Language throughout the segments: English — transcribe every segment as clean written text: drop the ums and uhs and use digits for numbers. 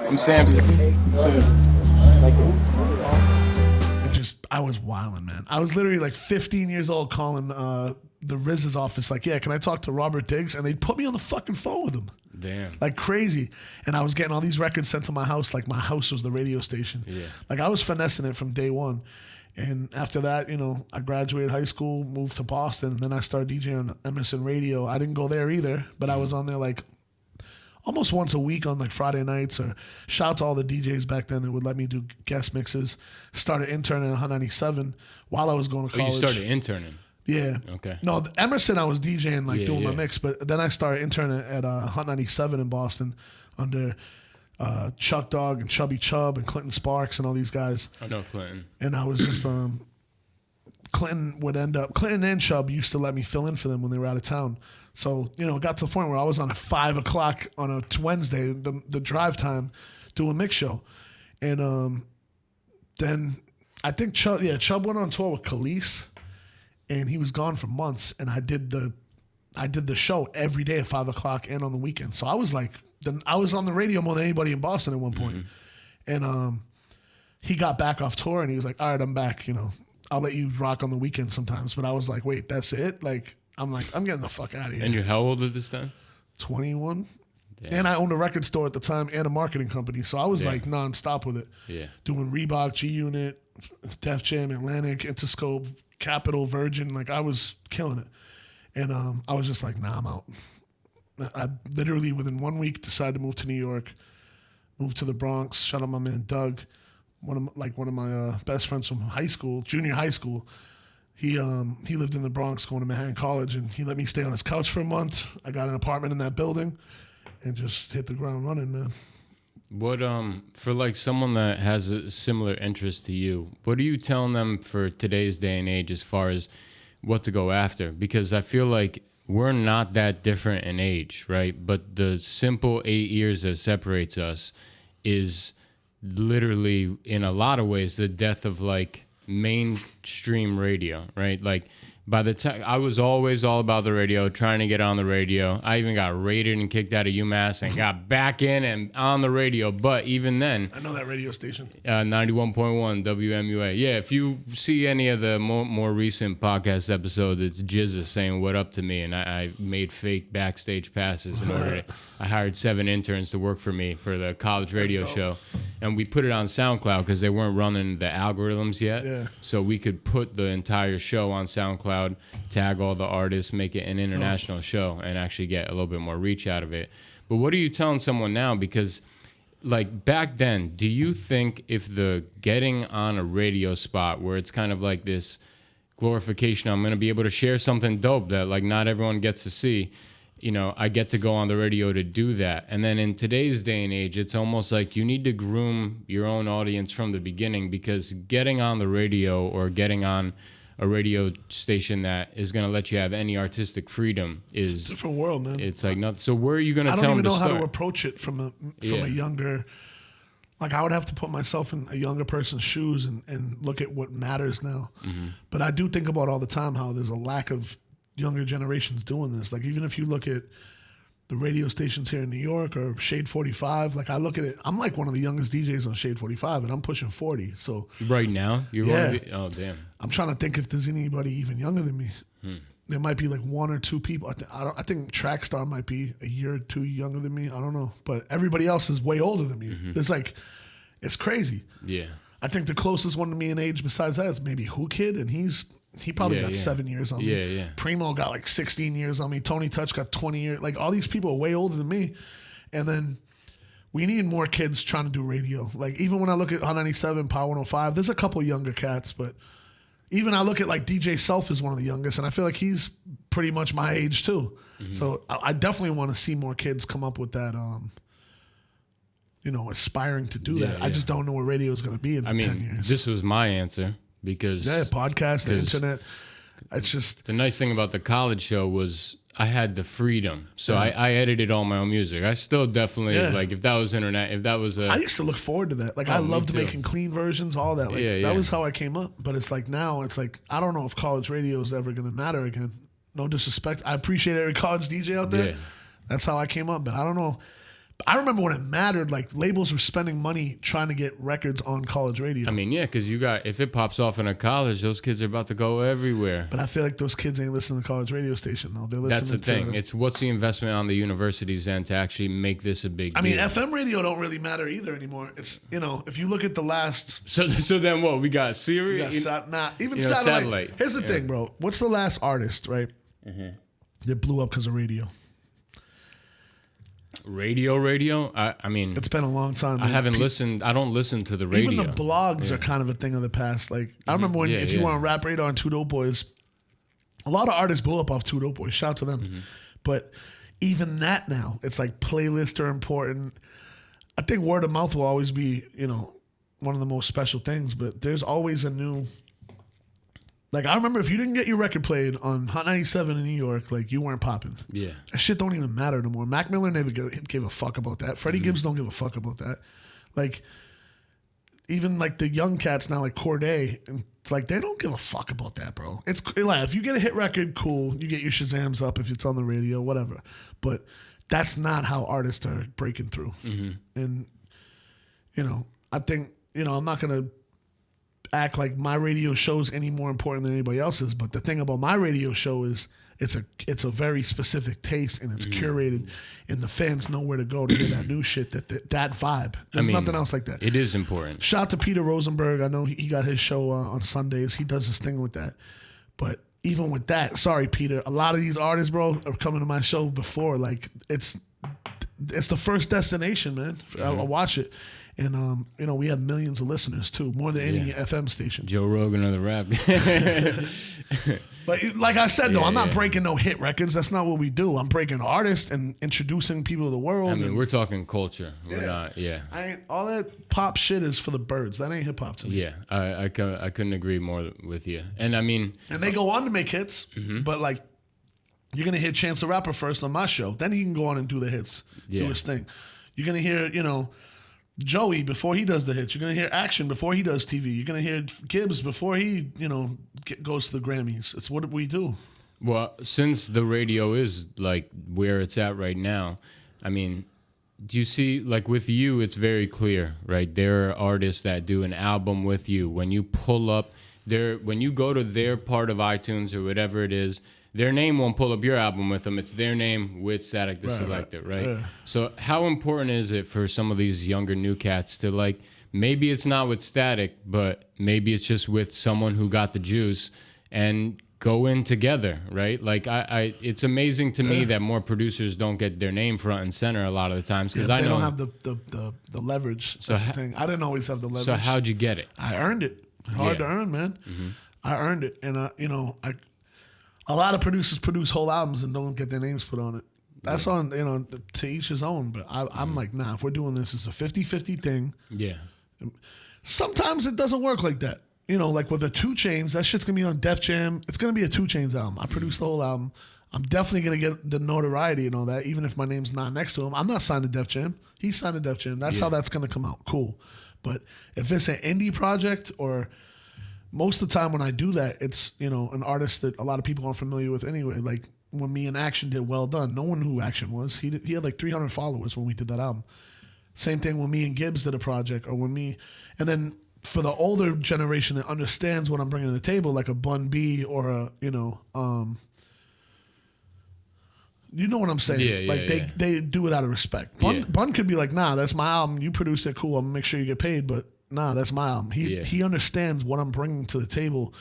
I'm Samson. I was wilding, man. I was literally like 15 years old calling the Riz's office like, yeah, can I talk to Robert Diggs? And they'd put me on the fucking phone with him. Damn. Like crazy. And I was getting all these records sent to my house. Like my house was the radio station. Yeah. Like I was finessing it from day one. And after that, you know, I graduated high school, moved to Boston, and then I started DJing on Emerson Radio. I didn't go there either, but I was on there like almost once a week on like Friday nights. Or shout out to all the DJs back then that would let me do guest mixes. Started interning at Hot 97 while I was going to college. Oh, you started interning? Yeah. Okay. No, Emerson I was DJing, like doing my yeah. mix, but then I started interning at Hot 97 in Boston under Chuck Dog and Chubby Chubb and Clinton Sparks and all these guys. I know Clinton. And I was just Clinton would end up, Clinton and Chubb used to let me fill in for them when they were out of town. So, you know, it got to the point where I was on at 5 o'clock on a Wednesday, the drive time, doing a mix show. And then I think Chubb went on tour with Khalees, and he was gone for months. And I did the show every day at 5 o'clock and on the weekend. So I was like, I was on the radio more than anybody in Boston at one point. And he got back off tour, and he was like, all right, I'm back, you know. I'll let you rock on the weekend sometimes. But I was like, wait, that's it? I'm getting the fuck out of here. And you're how old at this time? 21. Damn. And I owned a record store at the time and a marketing company. So I was like nonstop with it. Yeah. Doing Reebok, G-Unit, Def Jam, Atlantic, Interscope, Capitol, Virgin. Like I was killing it. And I was just like, nah, I'm out. I literally within 1 week decided to move to New York, moved to the Bronx, shout out my man Doug, one of my best friends from high school, junior high school. He lived in the Bronx going to Manhattan College, and he let me stay on his couch for a month. I got an apartment in that building and just hit the ground running, man. What for like someone that has a similar interest to you, what are you telling them for today's day and age as far as what to go after? Because I feel like we're not that different in age, right? But the simple 8 years that separates us is literally in a lot of ways the death of like mainstream radio, right? Like by the time I was always all about the radio, trying to get on the radio. I even got raided and kicked out of UMass and got back in and on the radio. But even then, I know that radio station. 91.1 WMUA. Yeah, if you see any of the more recent podcast episodes, it's JayZ saying what up to me, and I made fake backstage passes in order to, I hired 7 interns to work for me for the college radio show. And we put it on SoundCloud because they weren't running the algorithms yet. Yeah. So we could put the entire show on SoundCloud, tag all the artists, make it an international show, and actually get a little bit more reach out of it. But what are you telling someone now? Because like back then, do you think if the getting on a radio spot where it's kind of like this glorification, I'm going to be able to share something dope that like not everyone gets to see, you know, I get to go on the radio to do that. And then in today's day and age, it's almost like you need to groom your own audience from the beginning, because getting on the radio or getting on a radio station that is going to let you have any artistic freedom is It's a different world, man. It's like nothing. So where are you going to tell them to start? I don't even know how to approach it from a younger. Like I would have to put myself in a younger person's shoes and look at what matters now. Mm-hmm. But I do think about all the time how there's a lack of younger generations doing this. Like even if you look at the radio stations here in New York or Shade 45, like I look at it, I'm like one of the youngest DJs on Shade 45, and I'm pushing 40. So right now, you're oh damn. I'm trying to think if there's anybody even younger than me. There might be like 1 or 2 people. I think Trackstar might be a year or 2 younger than me. I don't know, but everybody else is way older than me. It's like, it's crazy. Yeah. I think the closest one to me in age besides that is maybe Who Kid, and he probably got 7 years on me. Yeah. Primo got like 16 years on me. Tony Touch got 20 years. Like all these people are way older than me. And then we need more kids trying to do radio. Like even when I look at Hot 97, Power 105, there's a couple younger cats, but even I look at like DJ Self is one of the youngest, and I feel like he's pretty much my age too. So I definitely want to see more kids come up with that, aspiring to do that. I just don't know where radio is going to be in 10 years. This was my answer. Because podcast, the internet. It's just the nice thing about the college show was I had the freedom, so I edited all my own music. I still definitely like if that was internet, if that was I used to look forward to that. Like I loved making clean versions, all that. Like that was how I came up. But it's like now, it's like I don't know if college radio is ever going to matter again. No disrespect, I appreciate every college DJ out there. That's how I came up, but I don't know. I remember when it mattered, like labels were spending money trying to get records on college radio. I mean, yeah, because if it pops off in a college, those kids are about to go everywhere. But I feel like those kids ain't listening to college radio station though. They're listening. That's the thing. It's what's the investment on the university's end to actually make this a big deal? I mean, FM radio don't really matter either anymore. It's, if you look at the last. So then what? We got Sirius? Even satellite. Here's the thing, bro. What's the last artist, right? Mm-hmm. That blew up because of radio. Radio. I mean, it's been a long time. Man. I haven't listened. I don't listen to the radio. Even the blogs are kind of a thing of the past. Like I remember when if you were on Rap Radar and Two Dope Boys, a lot of artists blew up off Two Dope Boys. Shout out to them. Mm-hmm. But even that now, it's like playlists are important. I think word of mouth will always be, one of the most special things. But there's always a new. Like, I remember if you didn't get your record played on Hot 97 in New York, like, you weren't popping. Yeah. That shit don't even matter no more. Mac Miller never gave a fuck about that. Freddie Gibbs don't give a fuck about that. Like, even, like, the young cats now, like Corday, and like, they don't give a fuck about that, bro. It's like, if you get a hit record, cool. You get your Shazams up if it's on the radio, whatever. But that's not how artists are breaking through. Mm-hmm. And, I think, I'm not going to act like my radio show is any more important than anybody else's, but the thing about my radio show is it's a very specific taste and it's curated, and the fans know where to go to hear that new shit, that vibe. There's nothing else like that. It is important. Shout out to Peter Rosenberg. I know he got his show on Sundays. He does his thing with that. But even with that, sorry Peter, a lot of these artists, bro, are coming to my show before. Like it's the first destination, man. I'll watch it. And, we have millions of listeners, too, more than any FM station. Joe Rogan of the rap. But like I said, though, I'm not breaking no hit records. That's not what we do. I'm breaking artists and introducing people to the world. I mean, we're talking culture. We're not, all that pop shit is for the birds. That ain't hip-hop to me. Yeah, I couldn't agree more with you. And, I mean... And they go on to make hits, but, like, you're going to hear Chance the Rapper first on my show. Then he can go on and do the hits, do his thing. You're going to hear, Joey before he does the hits. You're going to hear Action before he does TV. You're going to hear Gibbs before he, goes to the Grammys. It's what we do. Well, since the radio is like where it's at right now, I mean, do you see, like with you, it's very clear, right? There are artists that do an album with you. When you pull up when you go to their part of iTunes or whatever it is, their name won't pull up your album with them. It's their name with Statik the Selektah, right? Yeah. So how important is it for some of these younger new cats to, like, maybe it's not with Statik, but maybe it's just with someone who got the juice and go in together, right? Like, it's amazing to me that more producers don't get their name front and center a lot of the times, because I know they don't have the leverage. That's the thing. I didn't always have the leverage. So how'd you get it? I earned it. Hard to earn, man. Mm-hmm. I earned it, and a lot of producers produce whole albums and don't get their names put on it. That's on, to each his own. But I'm like, nah, if we're doing this, it's a 50-50 thing. Yeah. Sometimes it doesn't work like that. Like with the 2 Chainz, that shit's going to be on Def Jam. It's going to be a 2 Chainz album. I produced the whole album. I'm definitely going to get the notoriety and all that, even if my name's not next to him. I'm not signed to Def Jam. He's signed to Def Jam. That's how that's going to come out. Cool. But if it's an indie project, or most of the time when I do that, it's, an artist that a lot of people aren't familiar with anyway. Like when me and Action did Well Done, no one knew who Action was. He had like 300 followers when we did that album. Same thing when me and Gibbs did a project, or and then for the older generation that understands what I'm bringing to the table, like a Bun B or a, you know what I'm saying? They do it out of respect. Bun could be like, nah, that's my album. You produced it, cool. I'm gonna make sure you get paid, but nah, that's my album. He understands what I'm bringing to the table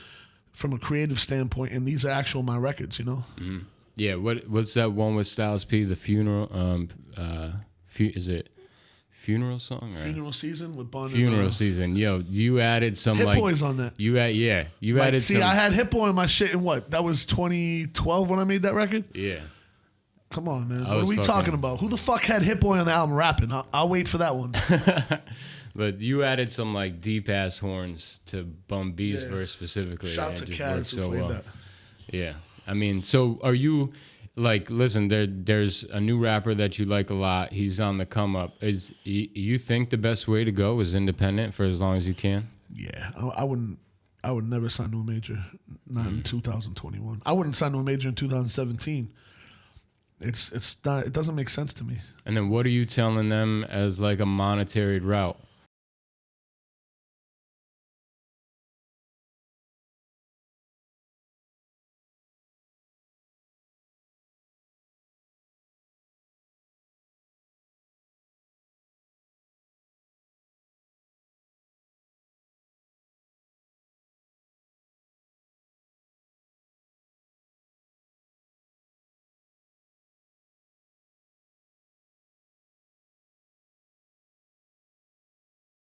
from a creative standpoint, and these are my records, Mm-hmm. Yeah, what's that one with Styles P? The funeral. Is it funeral song? Or? Funeral Season with Bun. Funeral Season. Yo, you added some Hit Boys on that. You added. See, I had Hit Boy in my shit in what? That was 2012 when I made that record. Yeah. Come on, man. What are we talking about? Who the fuck had Hit Boy on the album rapping? I'll wait for that one. But you added some like deep ass horns to Bum B's verse specifically. Shout to Kaz who played that. Yeah. I mean, so are you like, listen, there's a new rapper that you like a lot. He's on the come up. You think the best way to go is independent for as long as you can? Yeah. I would never sign to a major. Not in 2021. I wouldn't sign to a major in 2017. it's not, it doesn't make sense to me. And then what are you telling them as like a monetary route?